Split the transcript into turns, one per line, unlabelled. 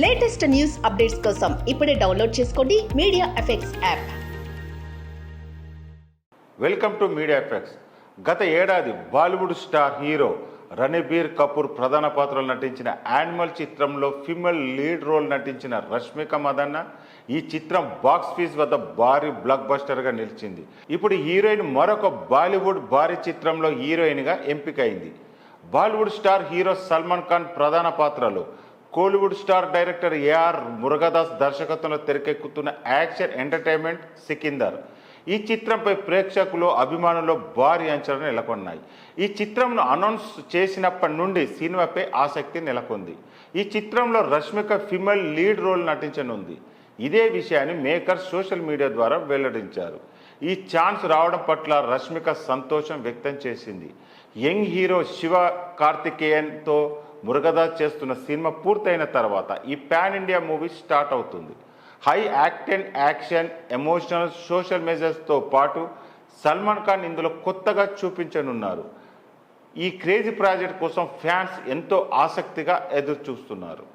Latest news updates కోసం ఇప్పుడే download చేసుకోండి media effects app.
Welcome to media effects. గత ఏడాది బాలీవుడ్ స్టార్ హీరో రణబీర్ కపూర్ ప్రధాన పాత్రలో నటించిన యానిమల్ చిత్రంలో ఫీమేల్ లీడ్ రోల్ నటించిన రష్మిక మందన్న ఈ చిత్రం బాక్స్ వద్ద భారీ బ్లాక్ బస్టర్గా నిలిచింది. ఇప్పుడు హీరోయిన్ మరొక బాలీవుడ్ భారీ చిత్రంలో హీరోయిన్గా ఎంపికైంది. బాలీవుడ్ స్టార్ హీరో సల్మాన్ ఖాన్ ప్రధాన పాత్రలో కోలీవుడ్ స్టార్ డైరెక్టర్ ఏఆర్ మురుగదాస్ దర్శకత్వంలో తెరకెక్కుతున్న యాక్షన్ ఎంటర్టైన్మెంట్ సికిందర్. ఈ చిత్రంపై ప్రేక్షకులు అభిమానులు భారీ అంచనాలు నెలకొన్నాయి. ఈ చిత్రంను అనౌన్స్ చేసినప్పటి నుండి సినిమాపై ఆసక్తి నెలకొంది. ఈ చిత్రంలో రష్మిక ఫీమేల్ లీడ్ రోల్ నటించనుంది. ఇదే విషయాన్ని మేకర్ సోషల్ మీడియా ద్వారా వెల్లడించారు. ఈ ఛాన్స్ రావడం పట్ల రష్మిక సంతోషం వ్యక్తం చేసింది. యంగ్ హీరో శివ కార్తికేయన్తో మురుగదాస్ చేస్తున్న సినిమా పూర్తయిన తర్వాత ఈ పాన్ ఇండియా మూవీ స్టార్ట్ అవుతుంది. హై యాక్షన్, ఎమోషనల్, సోషల్ మెసేజ్తో పాటు సల్మాన్ ఖాన్ ఇందులో కొత్తగా చూపించనున్నారు. ఈ క్రేజీ ప్రాజెక్ట్ కోసం ఫ్యాన్స్ ఎంతో ఆసక్తిగా ఎదురు చూస్తున్నారు.